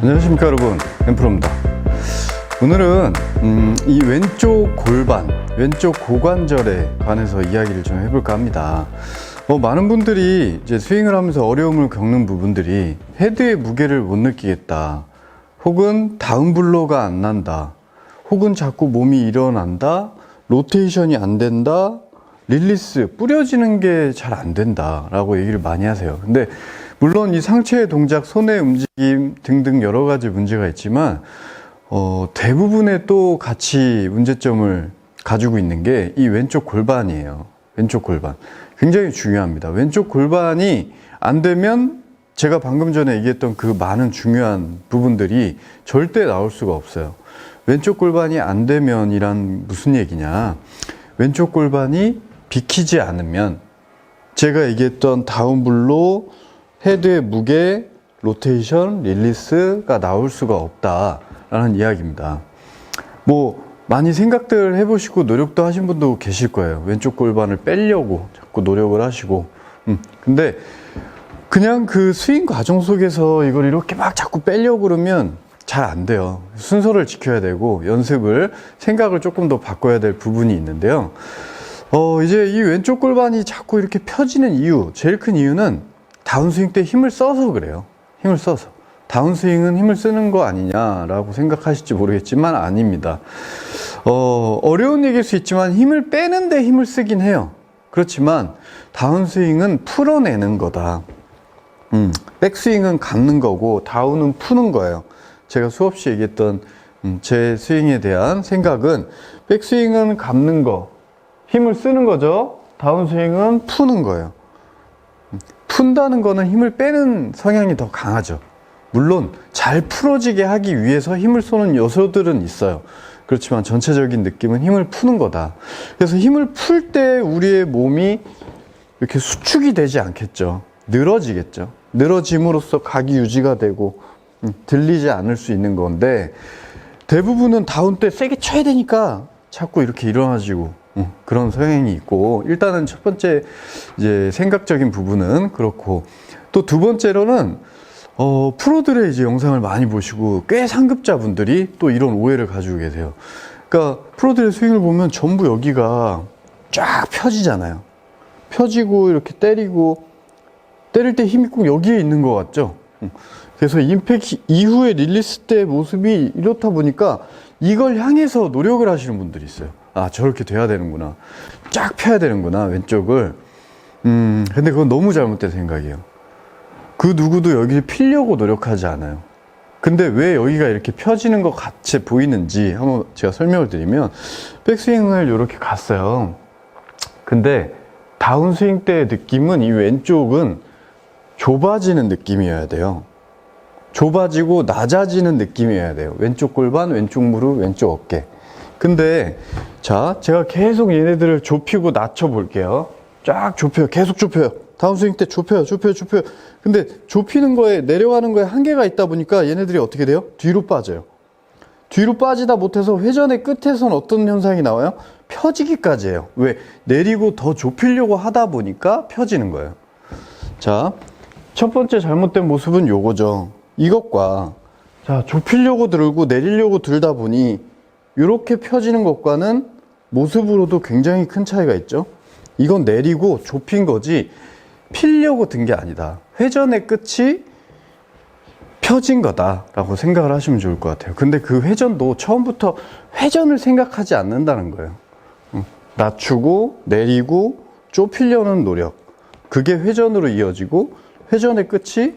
안녕하십니까 여러분, 엠프로입니다. 오늘은 이 왼쪽 골반, 왼쪽 고관절에 관해서 이야기를 좀 해볼까 합니다. 많은 분들이 이제 스윙을 하면서 어려움을 겪는 부분들이 헤드의 무게를 못 느끼겠다, 혹은 다운블로가 안 난다, 혹은 자꾸 몸이 일어난다, 로테이션이 안 된다, 릴리스, 뿌려지는 게 잘 안 된다 라고 얘기를 많이 하세요. 근데 물론 이 상체의 동작, 손의 움직임 등등 여러 가지 문제가 있지만 대부분의 또 같이 문제점을 가지고 있는 게 이 왼쪽 골반이에요. 왼쪽 골반 굉장히 중요합니다. 왼쪽 골반이 안 되면 제가 방금 전에 얘기했던 그 많은 중요한 부분들이 절대 나올 수가 없어요. 왼쪽 골반이 안 되면이란 무슨 얘기냐, 왼쪽 골반이 비키지 않으면 제가 얘기했던 다운블로, 헤드의 무게, 로테이션, 릴리스가 나올 수가 없다라는 이야기입니다. 많이 생각들 해보시고 노력도 하신 분도 계실 거예요. 왼쪽 골반을 빼려고 자꾸 노력을 하시고 근데 그냥 그 스윙 과정 속에서 이걸 이렇게 막 자꾸 빼려고 그러면 잘 안 돼요. 순서를 지켜야 되고 연습을, 생각을 조금 더 바꿔야 될 부분이 있는데요. 이제 이 왼쪽 골반이 자꾸 이렇게 펴지는 이유, 제일 큰 이유는 다운스윙 때 힘을 써서 그래요. 힘을 써서. 다운스윙은 힘을 쓰는 거 아니냐라고 생각하실지 모르겠지만 아닙니다. 어려운 얘기일 수 있지만 힘을 빼는데 힘을 쓰긴 해요. 그렇지만 다운스윙은 풀어내는 거다. 백스윙은 감는 거고 다운은 푸는 거예요. 제가 수없이 얘기했던 제 스윙에 대한 생각은, 백스윙은 감는 거, 힘을 쓰는 거죠. 다운스윙은 푸는 거예요. 푼다는 거는 힘을 빼는 성향이 더 강하죠. 물론 잘 풀어지게 하기 위해서 힘을 쏘는 요소들은 있어요. 그렇지만 전체적인 느낌은 힘을 푸는 거다. 그래서 힘을 풀 때 우리의 몸이 이렇게 수축이 되지 않겠죠. 늘어지겠죠. 늘어짐으로써 각이 유지가 되고 들리지 않을 수 있는 건데, 대부분은 다운 때 세게 쳐야 되니까 자꾸 이렇게 일어나지고 그런 성향이 있고, 일단은 첫 번째 이제 생각적인 부분은 그렇고, 또 두 번째로는 프로들의 이제 영상을 많이 보시고 꽤 상급자분들이 또 이런 오해를 가지고 계세요. 그러니까 프로들의 스윙을 보면 전부 여기가 쫙 펴지잖아요. 펴지고 이렇게 때리고, 때릴 때 힘이 꼭 여기에 있는 것 같죠. 그래서 임팩트 이후에 릴리스 때 모습이 이렇다 보니까 이걸 향해서 노력을 하시는 분들이 있어요. 아, 저렇게 돼야 되는구나, 쫙 펴야 되는구나 왼쪽을. 근데 그건 너무 잘못된 생각이에요. 그 누구도 여기를 피려고 노력하지 않아요. 근데 왜 여기가 이렇게 펴지는 것 같이 보이는지 한번 제가 설명을 드리면, 백스윙을 이렇게 갔어요. 근데 다운스윙 때의 느낌은 이 왼쪽은 좁아지는 느낌이어야 돼요. 좁아지고 낮아지는 느낌이어야 돼요. 왼쪽 골반, 왼쪽 무릎, 왼쪽 어깨. 근데 자, 제가 계속 얘네들을 좁히고 낮춰 볼게요. 쫙 좁혀요. 계속 좁혀요. 다운스윙 때 좁혀요. 근데 좁히는 거에, 내려가는 거에 한계가 있다 보니까 얘네들이 어떻게 돼요? 뒤로 빠져요. 뒤로 빠지다 못해서 회전의 끝에선 어떤 현상이 나와요? 펴지기까지 해요. 왜? 내리고 더 좁히려고 하다 보니까 펴지는 거예요. 자, 첫 번째 잘못된 모습은 요거죠. 이것과, 자, 좁히려고 들고 내리려고 들다 보니 이렇게 펴지는 것과는 모습으로도 굉장히 큰 차이가 있죠. 이건 내리고 좁힌 거지 피려고 든 게 아니다. 회전의 끝이 펴진 거다라고 생각을 하시면 좋을 것 같아요. 근데 그 회전도 처음부터 회전을 생각하지 않는다는 거예요. 낮추고 내리고 좁히려는 노력, 그게 회전으로 이어지고 회전의 끝이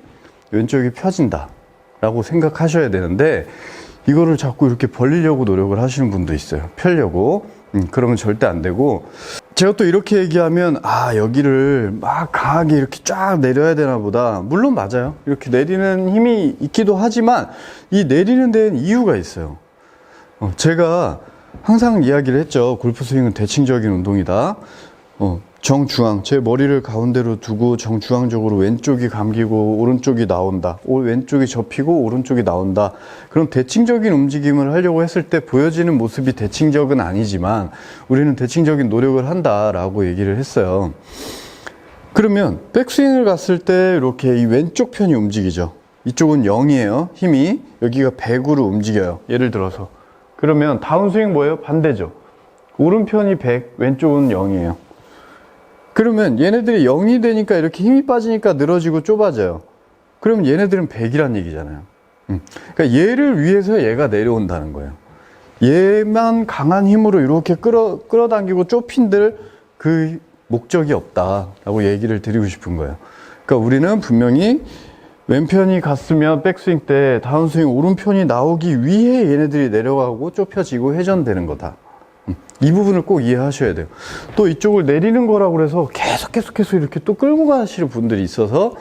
왼쪽이 펴진다 라고 생각하셔야 되는데, 이거를 자꾸 이렇게 벌리려고 노력을 하시는 분도 있어요. 펴려고. 그러면 절대 안 되고, 제가 또 이렇게 얘기하면, 아, 여기를 막 강하게 이렇게 쫙 내려야 되나 보다. 물론 맞아요. 이렇게 내리는 힘이 있기도 하지만 이 내리는 데는 이유가 있어요. 제가 항상 이야기를 했죠. 골프 스윙은 대칭적인 운동이다. 정중앙, 제 머리를 가운데로 두고 정중앙적으로 왼쪽이 감기고 오른쪽이 나온다, 왼쪽이 접히고 오른쪽이 나온다. 그럼 대칭적인 움직임을 하려고 했을 때 보여지는 모습이 대칭적은 아니지만 우리는 대칭적인 노력을 한다라고 얘기를 했어요. 그러면 백스윙을 갔을 때 이렇게 이 왼쪽 편이 움직이죠. 이쪽은 0이에요. 힘이. 여기가 100으로 움직여요. 예를 들어서. 그러면 다운스윙 뭐예요? 반대죠. 오른편이 100, 왼쪽은 0이에요. 그러면 얘네들이 0이 되니까 이렇게 힘이 빠지니까 늘어지고 좁아져요. 그러면 얘네들은 100이란 얘기잖아요. 그러니까 얘를 위해서 얘가 내려온다는 거예요. 얘만 강한 힘으로 이렇게 끌어당기고 좁힌들 그 목적이 없다라고 얘기를 드리고 싶은 거예요. 그러니까 우리는 분명히 왼편이 갔으면 백스윙 때 다운스윙 오른편이 나오기 위해 얘네들이 내려가고 좁혀지고 회전되는 거다. 이 부분을 꼭 이해하셔야 돼요. 또 이쪽을 내리는 거라고 그래서 계속 이렇게 또 끌고 가시는 분들이 있어서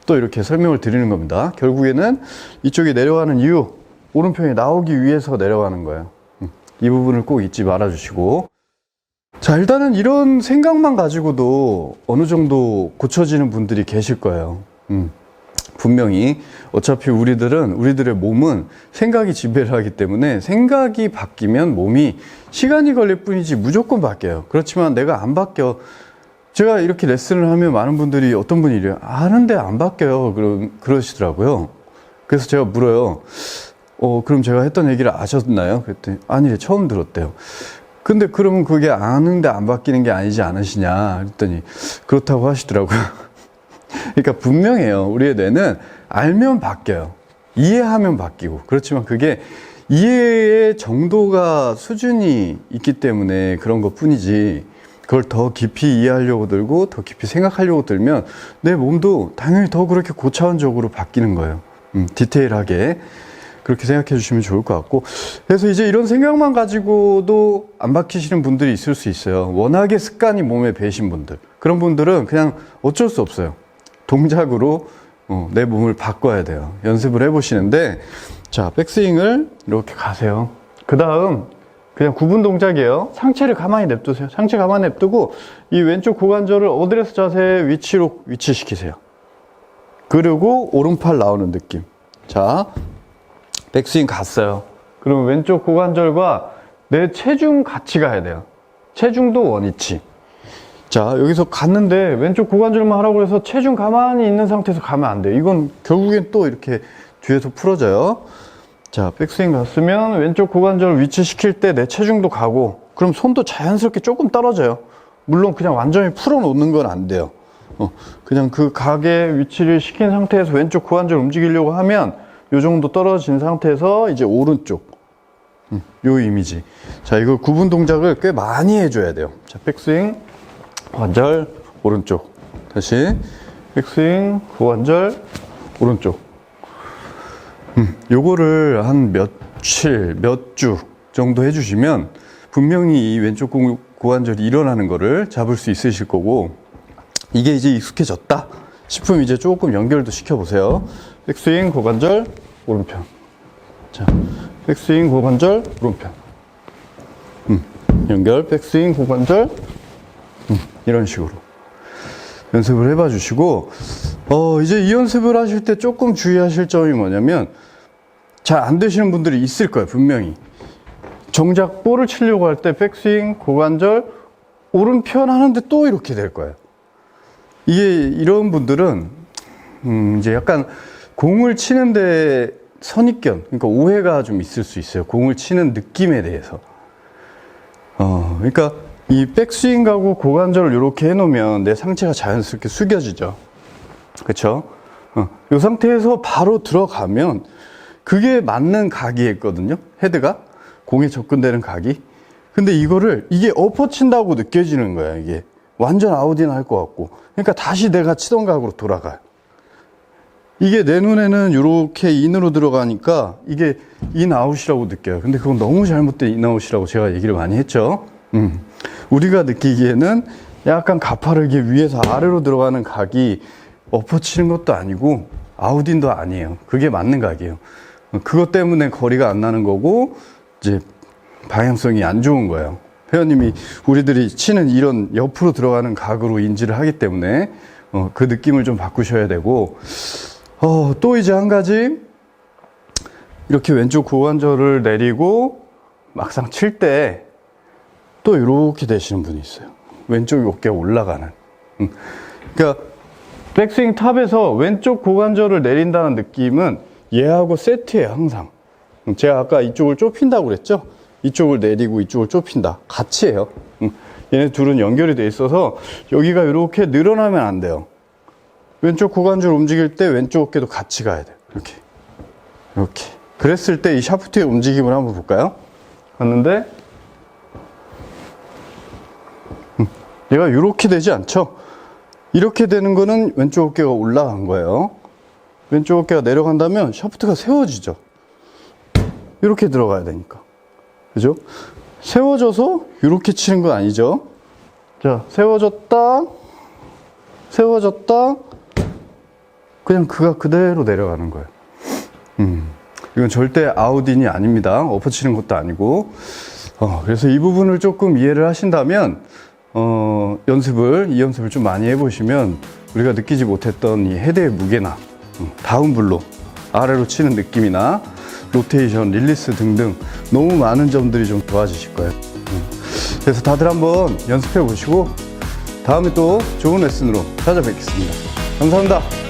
또 이렇게 설명을 드리는 겁니다. 결국에는 이쪽이 내려가는 이유, 오른편이 나오기 위해서 내려가는 거예요. 이 부분을 꼭 잊지 말아 주시고. 자, 일단은 이런 생각만 가지고도 어느 정도 고쳐지는 분들이 계실 거예요. 분명히 어차피 우리들의 몸은 생각이 지배를 하기 때문에 생각이 바뀌면 몸이 시간이 걸릴 뿐이지 무조건 바뀌어요. 그렇지만 내가 안 바뀌어. 제가 이렇게 레슨을 하면 많은 분들이 어떤 분이 이래요. 아는데 안 바뀌어요. 그러시더라고요. 그래서 제가 물어요. 그럼 제가 했던 얘기를 아셨나요? 그랬더니 아니래, 처음 들었대요. 근데 그러면 그게 아는데 안 바뀌는 게 아니지 않으시냐 그랬더니 그렇다고 하시더라고요. 그러니까 분명해요. 우리의 뇌는 알면 바뀌어요. 이해하면 바뀌고. 그렇지만 그게 이해의 정도가 수준이 있기 때문에 그런 것 뿐이지, 그걸 더 깊이 이해하려고 들고 더 깊이 생각하려고 들면 내 몸도 당연히 더 그렇게 고차원적으로 바뀌는 거예요. 디테일하게 그렇게 생각해 주시면 좋을 것 같고. 그래서 이제 이런 생각만 가지고도 안 바뀌시는 분들이 있을 수 있어요. 워낙에 습관이 몸에 배신 분들, 그런 분들은 그냥 어쩔 수 없어요. 동작으로 내 몸을 바꿔야 돼요. 연습을 해보시는데, 자, 백스윙을 이렇게 가세요. 그 다음 그냥 구분 동작이에요. 상체를 가만히 냅두세요. 상체 가만히 냅두고 이 왼쪽 고관절을 어드레스 자세의 위치로 위치시키세요. 그리고 오른팔 나오는 느낌. 자, 백스윙 갔어요. 그러면 왼쪽 고관절과 내 체중 같이 가야 돼요. 체중도 원위치. 자, 여기서 갔는데 왼쪽 고관절만 하라고 해서 체중 가만히 있는 상태에서 가면 안 돼요. 이건 결국엔 또 이렇게 뒤에서 풀어져요. 자, 백스윙 갔으면 왼쪽 고관절을 위치시킬 때 내 체중도 가고, 그럼 손도 자연스럽게 조금 떨어져요. 물론 그냥 완전히 풀어놓는 건 안 돼요. 그냥 그 각의 위치를 시킨 상태에서 왼쪽 고관절 움직이려고 하면 요 정도 떨어진 상태에서 이제 오른쪽, 요 이미지. 자, 이거 구분 동작을 꽤 많이 해줘야 돼요. 자, 백스윙, 고관절, 오른쪽. 다시 백스윙, 고관절, 오른쪽. 요거를 한 며칠, 몇 주 정도 해주시면 분명히 이 왼쪽 고관절이 일어나는 거를 잡을 수 있으실 거고, 이게 이제 익숙해졌다 싶으면 이제 조금 연결도 시켜보세요. 백스윙, 고관절, 오른편. 자, 백스윙, 고관절, 오른편. 연결, 백스윙, 고관절. 이런 식으로 연습을 해봐 주시고, 이제 이 연습을 하실 때 조금 주의하실 점이 뭐냐면, 잘 안 되시는 분들이 있을 거예요. 분명히 정작 볼을 치려고 할 때 백스윙, 고관절, 오른편 하는데 또 이렇게 될 거예요. 이게 이런 분들은 이제 약간 공을 치는데 선입견, 그러니까 오해가 좀 있을 수 있어요. 공을 치는 느낌에 대해서. 그러니까 이 백스윙 가고 고관절을 이렇게 해놓으면 내 상체가 자연스럽게 숙여지죠. 그렇죠? 이 상태에서 바로 들어가면 그게 맞는 각이었거든요. 헤드가 공에 접근되는 각이. 근데 이게 엎어친다고 느껴지는 거야. 이게 완전 아웃인 할 것 같고. 그러니까 다시 내가 치던 각으로 돌아가요. 이게 내 눈에는 이렇게 인으로 들어가니까 이게 인아웃이라고 느껴요. 근데 그건 너무 잘못된 인아웃이라고 제가 얘기를 많이 했죠. 우리가 느끼기에는 약간 가파르게 위에서 아래로 들어가는 각이 엎어치는 것도 아니고 아웃인도 아니에요. 그게 맞는 각이에요. 그것 때문에 거리가 안 나는 거고 이제 방향성이 안 좋은 거예요. 회원님이 우리들이 치는 이런 옆으로 들어가는 각으로 인지를 하기 때문에 그 느낌을 좀 바꾸셔야 되고, 또 이제 한 가지, 이렇게 왼쪽 고관절을 내리고 막상 칠 때 또 이렇게 되시는 분이 있어요. 왼쪽 어깨가 올라가는. 그러니까 백스윙 탑에서 왼쪽 고관절을 내린다는 느낌은 얘하고 세트예요, 항상. 제가 아까 이쪽을 좁힌다고 그랬죠? 이쪽을 내리고 이쪽을 좁힌다. 같이 해요. 얘네 둘은 연결이 돼 있어서 여기가 이렇게 늘어나면 안 돼요. 왼쪽 고관절 움직일 때 왼쪽 어깨도 같이 가야 돼요. 이렇게. 이렇게. 그랬을 때 이 샤프트의 움직임을 한번 볼까요? 봤는데 얘가 이렇게 되지 않죠? 이렇게 되는 거는 왼쪽 어깨가 올라간 거예요. 왼쪽 어깨가 내려간다면 샤프트가 세워지죠. 이렇게 들어가야 되니까. 그죠? 세워져서 이렇게 치는 건 아니죠. 자, 세워졌다, 세워졌다, 그냥 그가 그대로 내려가는 거예요. 이건 절대 아웃인이 아닙니다. 엎어치는 것도 아니고. 그래서 이 부분을 조금 이해를 하신다면, 이 연습을 좀 많이 해보시면 우리가 느끼지 못했던 이 헤드의 무게나, 다운블로, 아래로 치는 느낌이나, 로테이션, 릴리스 등등 너무 많은 점들이 좀 좋아지실 거예요. 그래서 다들 한번 연습해 보시고 다음에 또 좋은 레슨으로 찾아뵙겠습니다. 감사합니다.